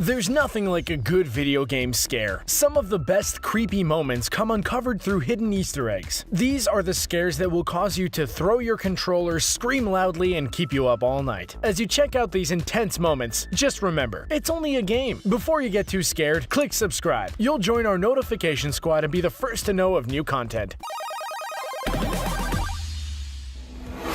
There's nothing like a good video game scare. Some of the best creepy moments come uncovered through hidden Easter eggs. These are the scares that will cause you to throw your controller, scream loudly, and keep you up all night. As you check out these intense moments, just remember, it's only a game. Before you get too scared, click subscribe. You'll join our notification squad and be the first to know of new content.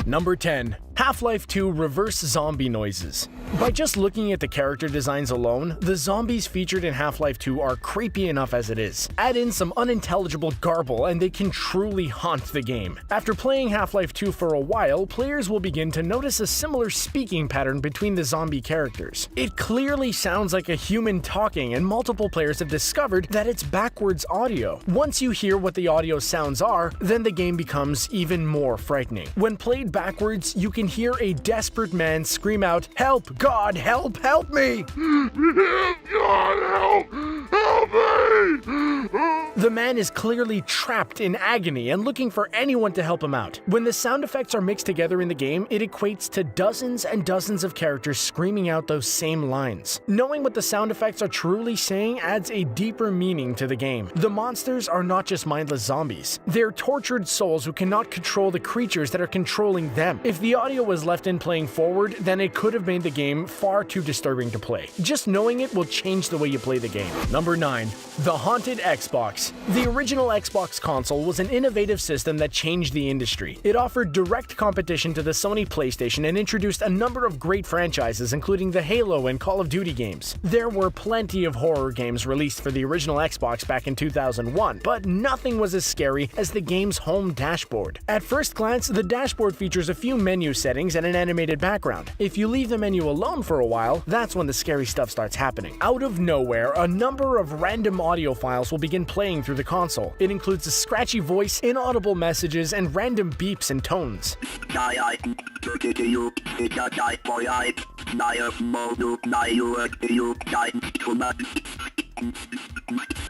Number 10. Half-Life 2 Reverse Zombie Noises. By just looking at the character designs alone, the zombies featured in Half-Life 2 are creepy enough as it is. Add in some unintelligible garble and they can truly haunt the game. After playing Half-Life 2 for a while, players will begin to notice a similar speaking pattern between the zombie characters. It clearly sounds like a human talking, and multiple players have discovered that it's backwards audio. Once you hear what the audio sounds are, then the game becomes even more frightening. When played backwards, you can hear a desperate man scream out, "Help! God, help! Help me!" God, help! Help me! The man is clearly trapped in agony and looking for anyone to help him out. When the sound effects are mixed together in the game, it equates to dozens and dozens of characters screaming out those same lines. Knowing what the sound effects are truly saying adds a deeper meaning to the game. The monsters are not just mindless zombies. They're tortured souls who cannot control the creatures that are controlling them. If the audio was left in playing forward, then it could have made the game far too disturbing to play. Just knowing it will change the way you play the game. Number 9. The Haunted Xbox. The original Xbox console was an innovative system that changed the industry. It offered direct competition to the Sony PlayStation and introduced a number of great franchises, including the Halo and Call of Duty games. There were plenty of horror games released for the original Xbox back in 2001, but nothing was as scary as the game's home dashboard. At first glance, the dashboard features a few menu settings and an animated background. If you leave the menu alone for a while, that's when the scary stuff starts happening. Out of nowhere, a number of random audio files will begin playing through the console. It includes a scratchy voice, inaudible messages, and random beeps and tones.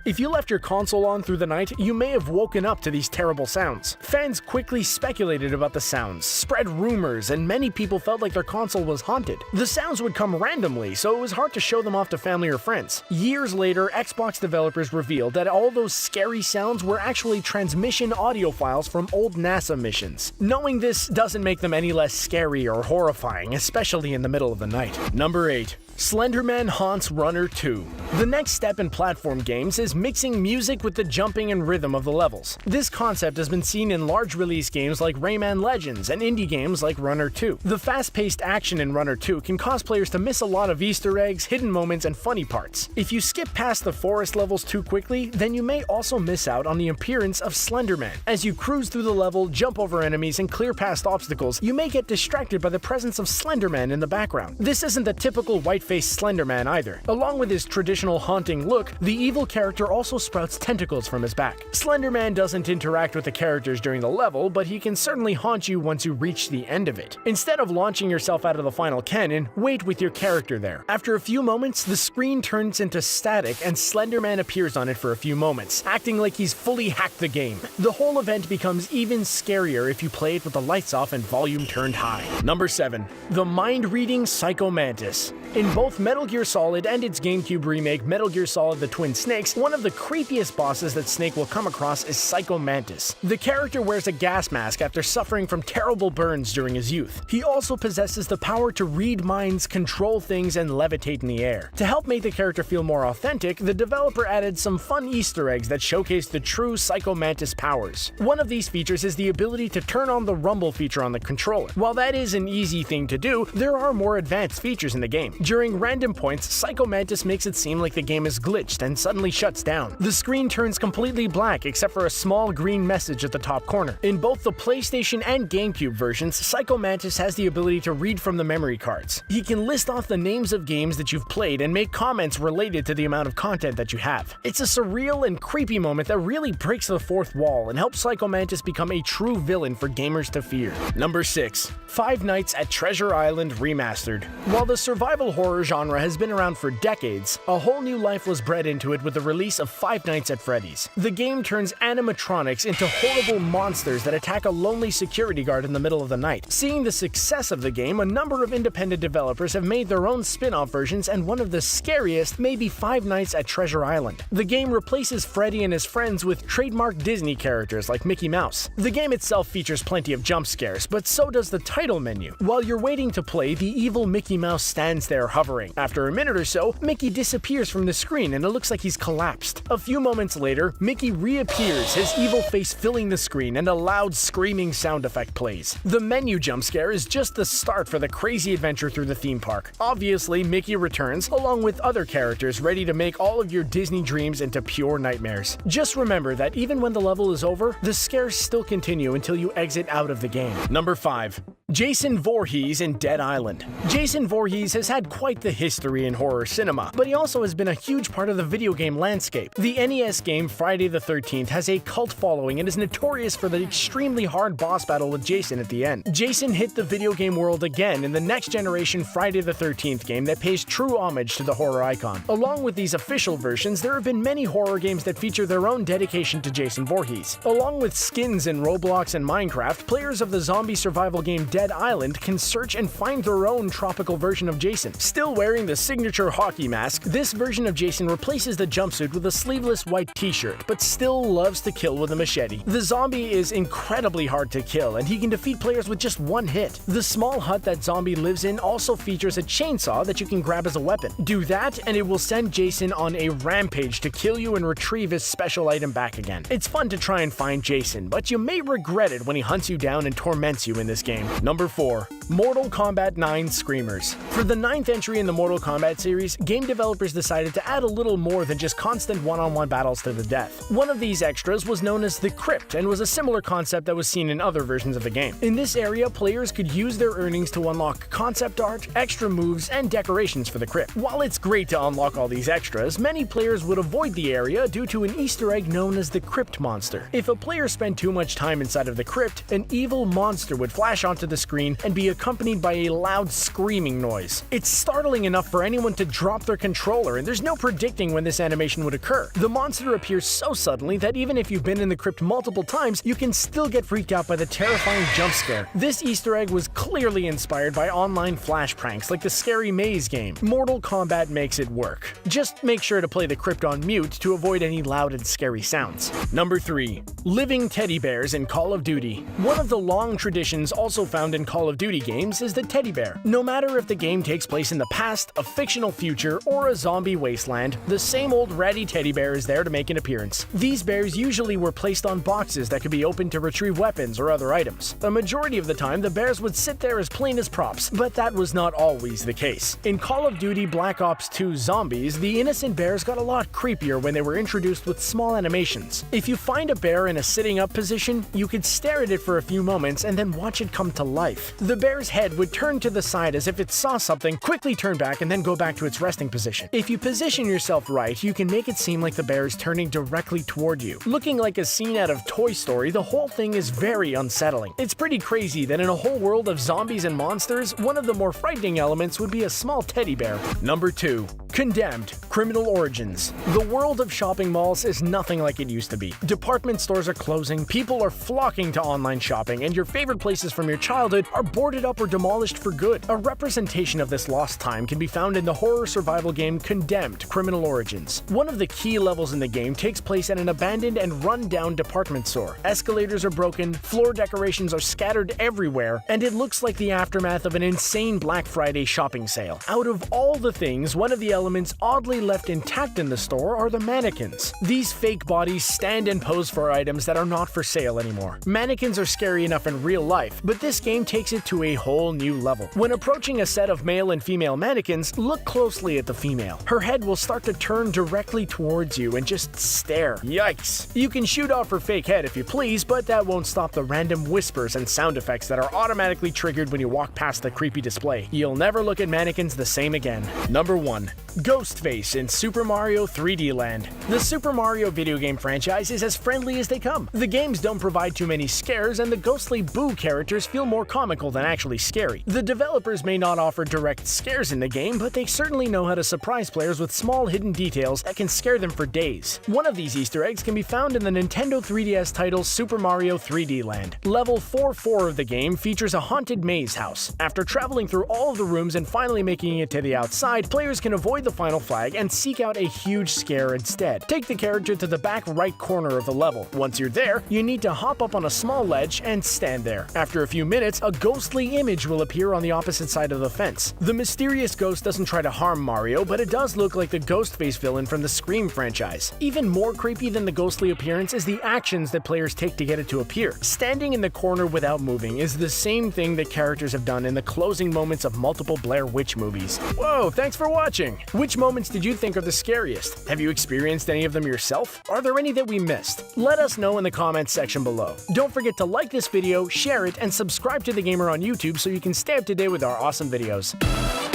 If you left your console on through the night, you may have woken up to these terrible sounds. Fans quickly speculated about the sounds, spread rumors, and many people felt like their console was haunted. The sounds would come randomly, so it was hard to show them off to family or friends. Years later, Xbox developers revealed that all those scary sounds were actually transmission audio files from old NASA missions. Knowing this doesn't make them any less scary or horrifying, especially in the middle of the night. Number 8. Slenderman Haunts Runner 2. The next step in platform games is mixing music with the jumping and rhythm of the levels. This concept has been seen in large release games like Rayman Legends and indie games like Runner 2. The fast-paced action in Runner 2 can cause players to miss a lot of Easter eggs, hidden moments, and funny parts. If you skip past the forest levels too quickly, then you may also miss out on the appearance of Slenderman. As you cruise through the level, jump over enemies, and clear past obstacles, you may get distracted by the presence of Slenderman in the background. This isn't the typical white-faced Slenderman either. Along with his traditional haunting look, the evil character also sprouts tentacles from his back. Slenderman doesn't interact with the characters during the level, but he can certainly haunt you once you reach the end of it. Instead of launching yourself out of the final cannon, wait with your character there. After a few moments, the screen turns into static and Slenderman appears on it for a few moments, acting like he's fully hacked the game. The whole event becomes even scarier if you play it with the lights off and volume turned high. Number 7. The mind-reading Psycho-Mantis. In both Metal Gear Solid and its GameCube remake, Metal Gear Solid The Twin Snakes, one of the creepiest bosses that Snake will come across is Psycho-Mantis. The character wears a gas mask after suffering from terrible burns during his youth. He also possesses the power to read minds, control things, and levitate in the air. To help make the character feel more authentic, the developer added some fun Easter eggs that showcase the true Psycho-Mantis powers. One of these features is the ability to turn on the rumble feature on the controller. While that is an easy thing to do, there are more advanced features in the game. During random points, Psycho-Mantis makes it seem like the game is glitched and suddenly shuts down. The screen turns completely black except for a small green message at the top corner. In both the PlayStation and GameCube versions, Psycho-Mantis has the ability to read from the memory cards. He can list off the names of games that you've played and make comments related to the amount of content that you have. It's a surreal and creepy moment that really breaks the fourth wall and helps Psycho-Mantis become a true villain for gamers to fear. Number 6. Five Nights at Treasure Island Remastered. While the survival horror genre has been around for decades, a whole new life was bred into it it with the release of Five Nights at Freddy's. The game turns animatronics into horrible monsters that attack a lonely security guard in the middle of the night. Seeing the success of the game, a number of independent developers have made their own spin-off versions, and one of the scariest may be Five Nights at Treasure Island. The game replaces Freddy and his friends with trademark Disney characters like Mickey Mouse. The game itself features plenty of jump scares, but so does the title menu. While you're waiting to play, the evil Mickey Mouse stands there hovering. After a minute or so, Mickey disappears from the screen and it looks like he's collapsed. A few moments later, Mickey reappears, his evil face filling the screen, and a loud screaming sound effect plays. The menu jump scare is just the start for the crazy adventure through the theme park. Obviously, Mickey returns, along with other characters ready to make all of your Disney dreams into pure nightmares. Just remember that even when the level is over, the scares still continue until you exit out of the game. Number 5. Jason Voorhees in Dead Island. Jason Voorhees has had quite the history in horror cinema, but he also has been a huge part of the video game landscape. The NES game Friday the 13th has a cult following and is notorious for the extremely hard boss battle with Jason at the end. Jason hit the video game world again in the next generation Friday the 13th game that pays true homage to the horror icon. Along with these official versions, there have been many horror games that feature their own dedication to Jason Voorhees. Along with skins in Roblox and Minecraft, players of the zombie survival game Dead Island can search and find their own tropical version of Jason. Still wearing the signature hockey mask, this version of Jason replaces the jumpsuit with a sleeveless white t-shirt, but still loves to kill with a machete. The zombie is incredibly hard to kill, and he can defeat players with just one hit. The small hut that zombie lives in also features a chainsaw that you can grab as a weapon. Do that, and it will send Jason on a rampage to kill you and retrieve his special item back again. It's fun to try and find Jason, but you may regret it when he hunts you down and torments you in this game. Number 4. Mortal Kombat 9 Screamers. For the 9th entry in the Mortal Kombat series, game developers decided to add a little more than just constant one-on-one battles to the death. One of these extras was known as the Crypt and was a similar concept that was seen in other versions of the game. In this area, players could use their earnings to unlock concept art, extra moves, and decorations for the Crypt. While it's great to unlock all these extras, many players would avoid the area due to an Easter egg known as the Crypt Monster. If a player spent too much time inside of the Crypt, an evil monster would flash onto the screen and be accompanied by a loud screaming noise. It's startling enough for anyone to drop their controller, and there's no predicting when this animation would occur. The monster appears so suddenly that even if you've been in the crypt multiple times, you can still get freaked out by the terrifying jump scare. This Easter egg was clearly inspired by online flash pranks like the Scary Maze game. Mortal Kombat makes it work. Just make sure to play the crypt on mute to avoid any loud and scary sounds. Number 3. Living teddy bears in Call of Duty. One of the long traditions also found in Call of Duty games is the teddy bear. No matter if the game takes place in the past, a fictional future, or a zombie wasteland, the same old ratty teddy bear is there to make an appearance. These bears usually were placed on boxes that could be opened to retrieve weapons or other items. A majority of the time, the bears would sit there as plain as props, but that was not always the case. In Call of Duty Black Ops 2 Zombies, the innocent bears got a lot creepier when they were introduced with small animations. If you find a bear in a sitting up position, you could stare at it for a few moments and then watch it come to life. The bear's head would turn to the side as if it saw something, quickly turn back, and then go back to its resting position. If you position yourself right, you can make it seem like the bear is turning directly toward you. Looking like a scene out of Toy Story, the whole thing is very unsettling. It's pretty crazy that in a whole world of zombies and monsters, one of the more frightening elements would be a small teddy bear. Number 2. Condemned: Criminal Origins. The world of shopping malls is nothing like it used to be. Department stores are closing, people are flocking to online shopping, and your favorite places from your childhood are boarded up or demolished for good. A representation of this lost time can be found in the horror survival game Condemned: Criminal Origins. One of the key levels in the game takes place at an abandoned and run-down department store. Escalators are broken, floor decorations are scattered everywhere, and it looks like the aftermath of an insane Black Friday shopping sale. Out of all the things, one of the elements oddly left intact in the store are the mannequins. These fake bodies stand and pose for items that are not for sale anymore. Mannequins are scary enough in real life, but this game takes it to a whole new level. When approaching a set of male and female mannequins, look closely at the female. Her head will start to turn directly towards you and just stare. Yikes! You can shoot off her fake head if you please, but that won't stop the random whispers and sound effects that are automatically triggered when you walk past the creepy display. You'll never look at mannequins the same again. Number 1. Ghostface in Super Mario 3D Land. The Super Mario video game franchise is as friendly as they come. The games don't provide too many scares, and the ghostly Boo characters feel more comical than actually scary. The developers may not offer direct scares in the game, but they certainly know how to surprise players with small hidden details that can scare them for days. One of these Easter eggs can be found in the Nintendo 3DS title Super Mario 3D Land. Level 4-4 of the game features a haunted maze house. After traveling through all of the rooms and finally making it to the outside, players can avoid the final flag and seek out a huge scare instead. Take the character to the back right corner of the level. Once you're there, you need to hop up on a small ledge and stand there. After a few minutes, a ghostly image will appear on the opposite side of the fence. The mysterious ghost doesn't try to harm Mario, but it does look like the Ghostface villain from the Scream franchise. Even more creepy than the ghostly appearance is the actions that players take to get it to appear. Standing in the corner without moving is the same thing that characters have done in the closing moments of multiple Blair Witch movies. Whoa, thanks for watching! Which moments did you think are the scariest? Have you experienced any of them yourself? Are there any that we missed? Let us know in the comments section below. Don't forget to like this video, share it, and subscribe to The Gamer on YouTube so you can stay up to date with our awesome videos.